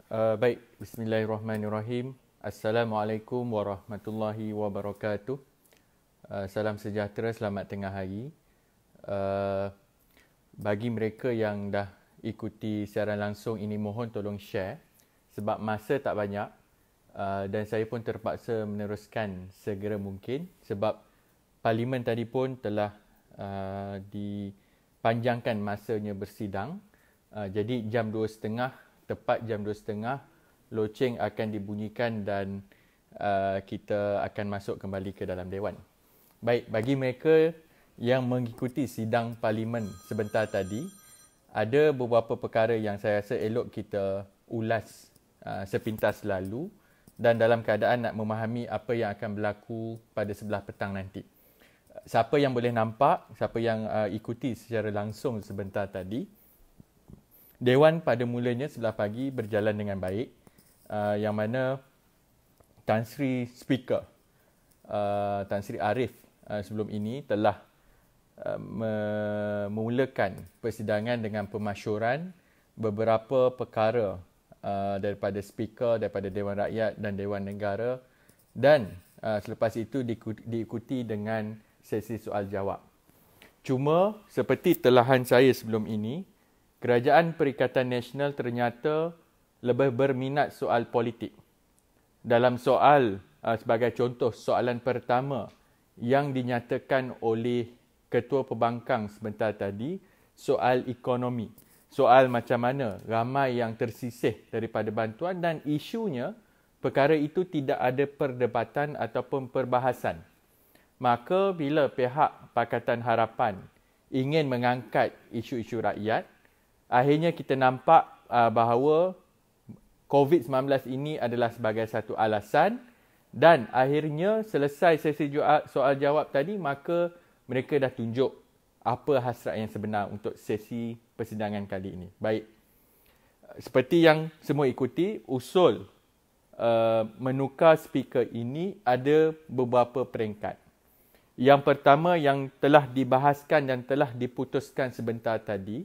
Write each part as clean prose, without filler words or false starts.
Baik, bismillahirrahmanirrahim. Assalamualaikum warahmatullahi wabarakatuh. Salam sejahtera, selamat tengah hari. Bagi mereka yang dah ikuti siaran langsung ini, mohon tolong share sebab masa tak banyak dan saya pun terpaksa meneruskan segera mungkin sebab Parlimen tadi pun telah dipanjangkan masanya bersidang. Jadi jam 2.30, tepat jam 2.30, loceng akan dibunyikan dan kita akan masuk kembali ke dalam Dewan. Baik, bagi mereka yang mengikuti sidang Parlimen sebentar tadi, ada beberapa perkara yang saya rasa elok kita ulas sepintas lalu dan dalam keadaan nak memahami apa yang akan berlaku pada sebelah petang nanti. Siapa yang boleh nampak, siapa yang ikuti secara langsung sebentar tadi, Dewan pada mulanya sebelah pagi berjalan dengan baik, yang mana Tan Sri Speaker, Tan Sri Arif sebelum ini telah memulakan persidangan dengan pemasyuran beberapa perkara daripada Speaker, daripada Dewan Rakyat dan Dewan Negara, dan selepas itu diikuti dengan sesi soal jawab. Cuma seperti telahan saya sebelum ini, Kerajaan Perikatan Nasional ternyata lebih berminat soal politik. Dalam soal, sebagai contoh, soalan pertama yang dinyatakan oleh Ketua Pembangkang sebentar tadi, soal ekonomi. Soal macam mana ramai yang tersisih daripada bantuan dan isunya, perkara itu tidak ada perdebatan ataupun perbahasan. Maka bila pihak Pakatan Harapan ingin mengangkat isu-isu rakyat, akhirnya kita nampak bahawa COVID-19 ini adalah sebagai satu alasan dan akhirnya selesai sesi soal jawab tadi, maka mereka dah tunjuk apa hasrat yang sebenar untuk sesi persidangan kali ini. Baik, seperti yang semua ikuti, usul menukar speaker ini ada beberapa peringkat. Yang pertama yang telah dibahaskan dan telah diputuskan sebentar tadi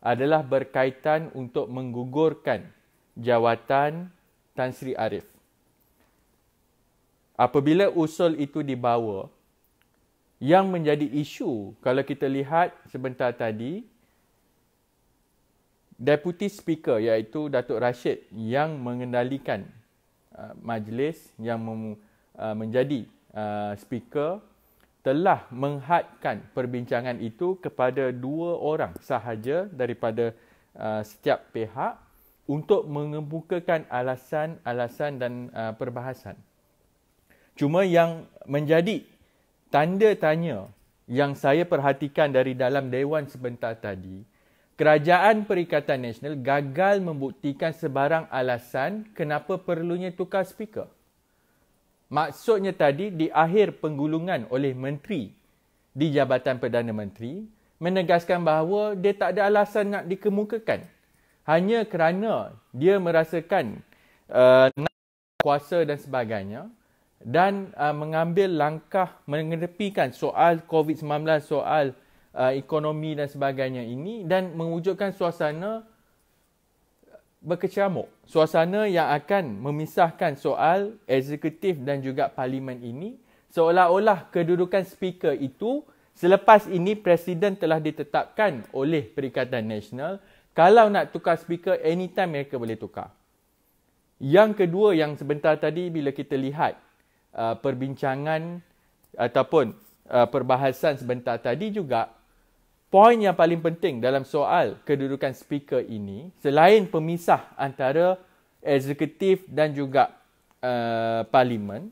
adalah berkaitan untuk menggugurkan jawatan Tan Sri Arif. Apabila usul itu dibawa, yang menjadi isu kalau kita lihat sebentar tadi, Deputy Speaker iaitu Datuk Rashid yang mengendalikan majlis, yang menjadi Speaker, telah menghadkan perbincangan itu kepada 2 orang sahaja daripada setiap pihak untuk mengemukakan alasan-alasan dan perbahasan. Cuma yang menjadi tanda tanya yang saya perhatikan dari dalam Dewan sebentar tadi, Kerajaan Perikatan Nasional gagal membuktikan sebarang alasan kenapa perlunya tukar speaker. Maksudnya tadi, di akhir penggulungan oleh Menteri di Jabatan Perdana Menteri, menegaskan bahawa dia tak ada alasan nak dikemukakan. Hanya kerana dia merasakan nak kuasa dan sebagainya, dan mengambil langkah mengedepikan soal COVID-19, soal ekonomi dan sebagainya ini, dan mewujudkan suasana berkecamuk. Suasana yang akan memisahkan soal eksekutif dan juga parlimen ini, seolah-olah kedudukan speaker itu selepas ini Presiden telah ditetapkan oleh Perikatan Nasional. Kalau nak tukar speaker, anytime mereka boleh tukar. Yang kedua yang sebentar tadi bila kita lihat perbincangan ataupun perbahasan sebentar tadi juga, poin yang paling penting dalam soal kedudukan speaker ini, selain pemisah antara eksekutif dan juga parlimen,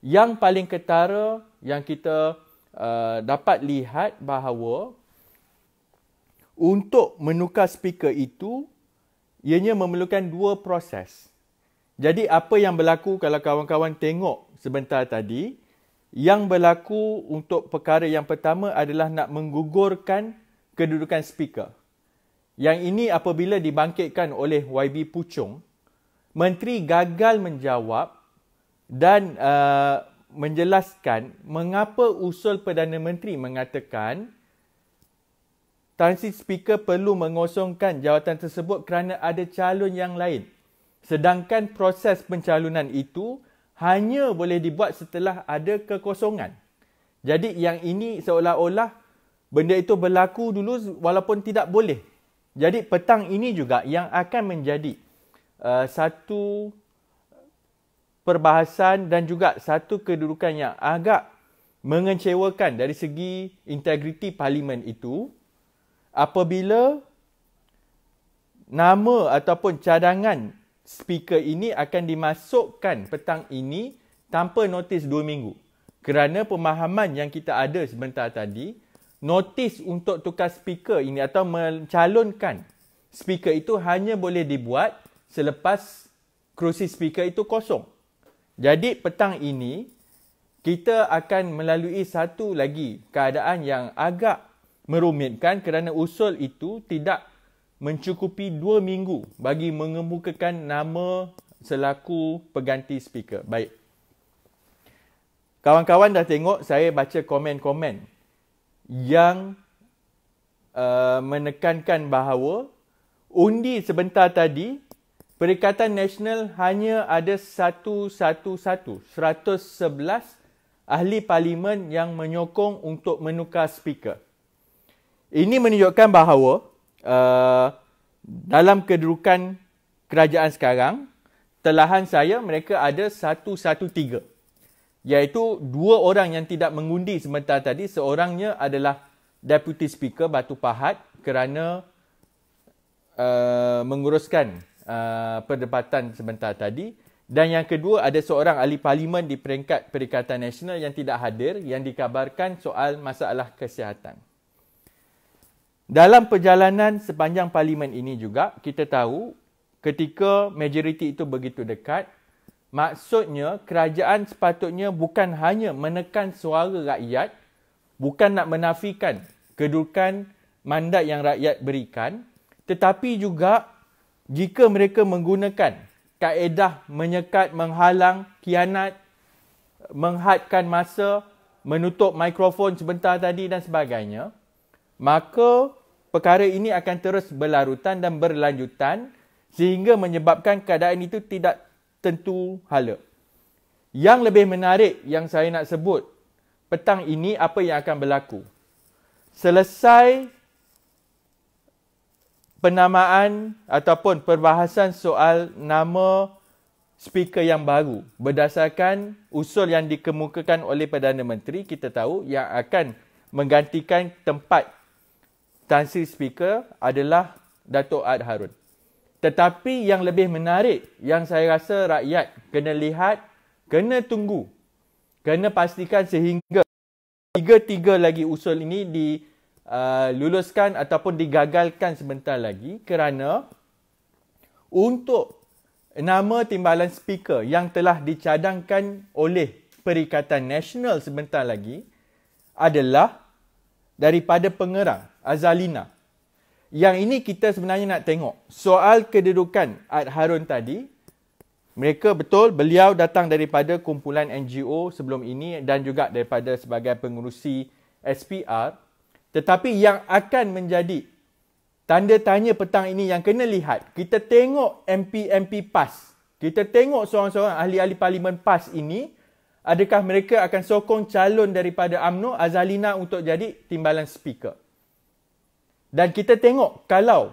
yang paling ketara yang kita dapat lihat bahawa untuk menukar speaker itu, ianya memerlukan 2 proses. Jadi apa yang berlaku kalau kawan-kawan tengok sebentar tadi, yang berlaku untuk perkara yang pertama adalah nak menggugurkan kedudukan speaker. Yang ini apabila dibangkitkan oleh YB Puchong, Menteri gagal menjawab dan menjelaskan mengapa usul Perdana Menteri mengatakan Tan Sri Speaker perlu mengosongkan jawatan tersebut kerana ada calon yang lain. Sedangkan proses pencalonan itu hanya boleh dibuat setelah ada kekosongan. Jadi yang ini seolah-olah benda itu berlaku dulu walaupun tidak boleh. Jadi petang ini juga yang akan menjadi satu perbahasan dan juga satu kedudukan yang agak mengecewakan dari segi integriti parlimen itu apabila nama ataupun cadangan speaker ini akan dimasukkan petang ini tanpa notis 2 minggu. Kerana pemahaman yang kita ada sebentar tadi, notis untuk tukar speaker ini atau mencalonkan speaker itu hanya boleh dibuat selepas kerusi speaker itu kosong. Jadi petang ini kita akan melalui satu lagi keadaan yang agak merumitkan kerana usul itu tidak mencukupi 2 minggu bagi mengemukakan nama selaku pengganti speaker. Baik. Kawan-kawan dah tengok saya baca komen-komen yang menekankan bahawa undi sebentar tadi Perikatan Nasional hanya ada 111 ahli parlimen yang menyokong untuk menukar speaker. Ini menunjukkan bahawa dalam kedudukan kerajaan sekarang, telahan saya mereka ada 113. Iaitu 2 orang yang tidak mengundi sebentar tadi, seorangnya adalah Deputy Speaker Batu Pahat kerana menguruskan perdebatan sebentar tadi, dan yang kedua ada seorang ahli parlimen di peringkat Perikatan Nasional yang tidak hadir, yang dikabarkan soal masalah kesihatan. Dalam perjalanan sepanjang parlimen ini juga kita tahu ketika majoriti itu begitu dekat, maksudnya kerajaan sepatutnya bukan hanya menekan suara rakyat, bukan nak menafikan kedudukan mandat yang rakyat berikan, tetapi juga jika mereka menggunakan kaedah menyekat, menghalang, khianat, menghadkan masa, menutup mikrofon sebentar tadi dan sebagainya, maka perkara ini akan terus berlarutan dan berlanjutan sehingga menyebabkan keadaan itu tidak tentu hala. Yang lebih menarik yang saya nak sebut petang ini apa yang akan berlaku. Selesai penamaan ataupun perbahasan soal nama speaker yang baru berdasarkan usul yang dikemukakan oleh Perdana Menteri, kita tahu yang akan menggantikan tempat Tan Sri Speaker adalah Dato' Ad Harun. Tetapi yang lebih menarik yang saya rasa rakyat kena lihat, kena tunggu, kena pastikan sehingga tiga lagi usul ini diluluskan ataupun digagalkan sebentar lagi, kerana untuk nama timbalan speaker yang telah dicadangkan oleh Perikatan Nasional sebentar lagi adalah daripada pengerang Azalina. Yang ini kita sebenarnya nak tengok soal kedudukan Ad Harun tadi. Mereka betul beliau datang daripada kumpulan NGO sebelum ini dan juga daripada sebagai pengurusi SPR. Tetapi yang akan menjadi tanda tanya petang ini yang kena lihat, kita tengok MP PAS. Kita tengok seorang-seorang ahli-ahli parlimen PAS ini, adakah mereka akan sokong calon daripada UMNO Azalina untuk jadi timbalan speaker. Dan kita tengok kalau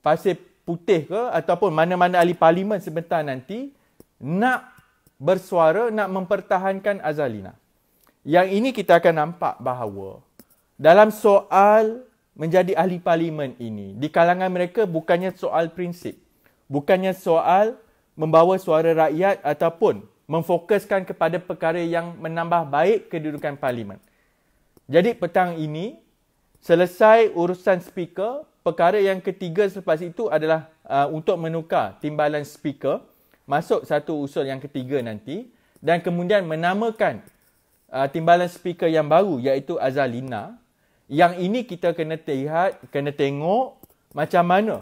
Pasir Putih ke ataupun mana-mana ahli parlimen sebentar nanti nak bersuara, nak mempertahankan Azalina. Yang ini kita akan nampak bahawa dalam soal menjadi ahli parlimen ini, di kalangan mereka bukannya soal prinsip, bukannya soal membawa suara rakyat ataupun memfokuskan kepada perkara yang menambah baik kedudukan parlimen. Jadi petang ini, selesai urusan speaker, perkara yang ketiga selepas itu adalah untuk menukar timbalan speaker, masuk satu usul yang ketiga nanti, dan kemudian menamakan timbalan speaker yang baru iaitu Azalina. Yang ini kita kena lihat, kena tengok macam mana.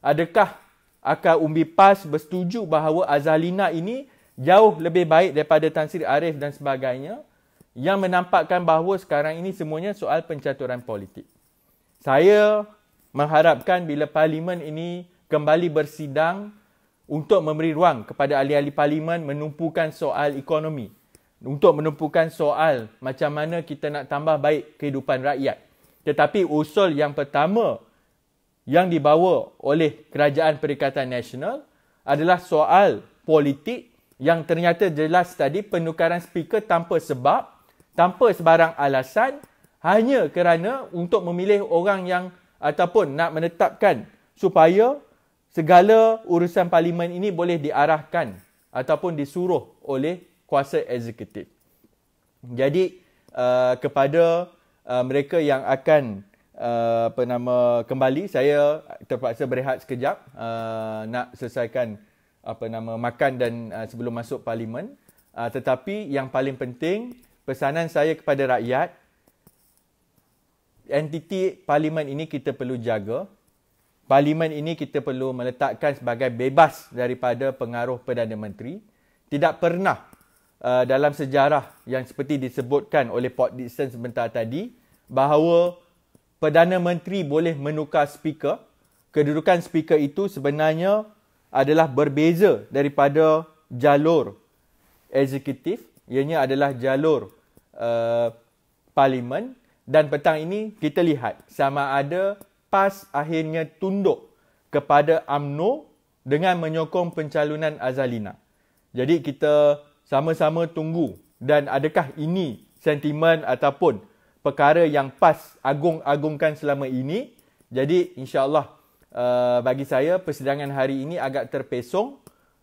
Adakah akar umbi PAS bersetuju bahawa Azalina ini jauh lebih baik daripada Tan Sri Arif dan sebagainya, yang menampakkan bahawa sekarang ini semuanya soal pencaturan politik. Saya mengharapkan bila parlimen ini kembali bersidang, untuk memberi ruang kepada ahli-ahli parlimen menumpukan soal ekonomi, untuk menumpukan soal macam mana kita nak tambah baik kehidupan rakyat. Tetapi usul yang pertama yang dibawa oleh Kerajaan Perikatan Nasional adalah soal politik yang ternyata jelas tadi penukaran speaker tanpa sebab, tanpa sebarang alasan, hanya kerana untuk memilih orang yang ataupun nak menetapkan supaya segala urusan parlimen ini boleh diarahkan ataupun disuruh oleh kuasa eksekutif. Jadi kepada mereka yang akan kembali, saya terpaksa berehat sekejap nak selesaikan makan dan sebelum masuk parlimen. Tetapi yang paling penting, pesanan saya kepada rakyat, entiti parlimen ini kita perlu jaga. Parlimen ini kita perlu meletakkan sebagai bebas daripada pengaruh Perdana Menteri. Tidak pernah dalam sejarah yang seperti disebutkan oleh Port Dickson sebentar tadi, bahawa Perdana Menteri boleh menukar speaker. Kedudukan speaker itu sebenarnya adalah berbeza daripada jalur eksekutif, ianya adalah jalur parlimen. Dan petang ini kita lihat sama ada PAS akhirnya tunduk kepada UMNO dengan menyokong pencalonan Azalina. Jadi kita sama-sama tunggu, dan adakah ini sentimen ataupun perkara yang PAS agung-agungkan selama ini. Jadi insya-Allah bagi saya persidangan hari ini agak terpesong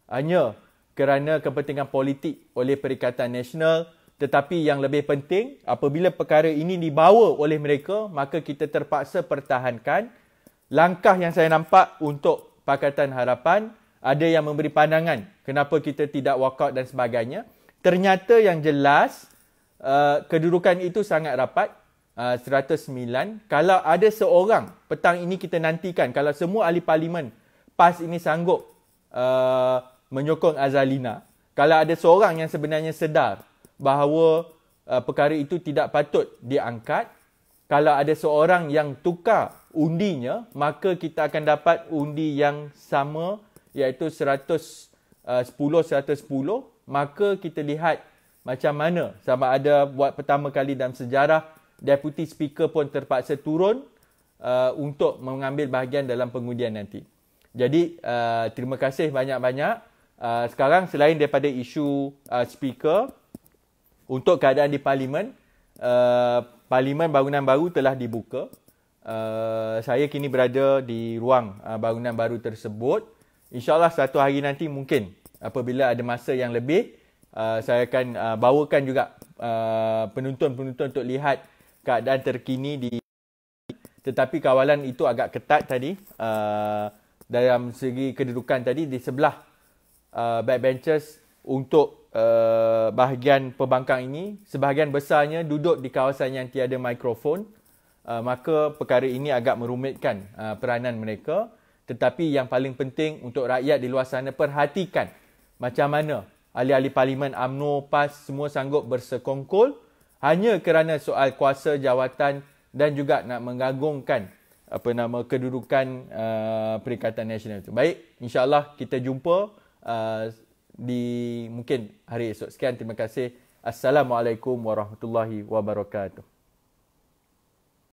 hanya kerana kepentingan politik oleh Perikatan Nasional. Tetapi yang lebih penting, apabila perkara ini dibawa oleh mereka, maka kita terpaksa pertahankan. Langkah yang saya nampak untuk Pakatan Harapan, ada yang memberi pandangan kenapa kita tidak walk out dan sebagainya. Ternyata yang jelas, kedudukan itu sangat rapat, 109. Kalau ada seorang, petang ini kita nantikan, kalau semua ahli parlimen PAS ini sanggup menyokong Azalina, kalau ada seorang yang sebenarnya sedar bahawa perkara itu tidak patut diangkat, kalau ada seorang yang tukar undinya, maka kita akan dapat undi yang sama, iaitu 110-110. Maka kita lihat macam mana, sama ada buat pertama kali dalam sejarah, Deputy Speaker pun terpaksa turun untuk mengambil bahagian dalam pengundian nanti. Jadi terima kasih banyak-banyak. Sekarang selain daripada isu Speaker, untuk keadaan di parlimen, parlimen bangunan baru telah dibuka. Saya kini berada di ruang bangunan baru tersebut. InsyaAllah satu hari nanti mungkin apabila ada masa yang lebih, saya akan bawakan juga penonton-penonton untuk lihat keadaan terkini di. Tetapi kawalan itu agak ketat tadi. Dalam segi kedudukan tadi di sebelah backbenchers untuk bahagian pembangkang ini, sebahagian besarnya duduk di kawasan yang tiada mikrofon. Maka perkara ini agak merumitkan peranan mereka. Tetapi yang paling penting untuk rakyat di luar sana, perhatikan macam mana ahli-ahli parlimen, UMNO, PAS semua sanggup bersekongkol hanya kerana soal kuasa jawatan dan juga nak menggagungkan kedudukan Perikatan Nasional itu. Baik, insya-Allah kita jumpa di mungkin hari esok. Sekian, terima kasih. Assalamualaikum warahmatullahi wabarakatuh.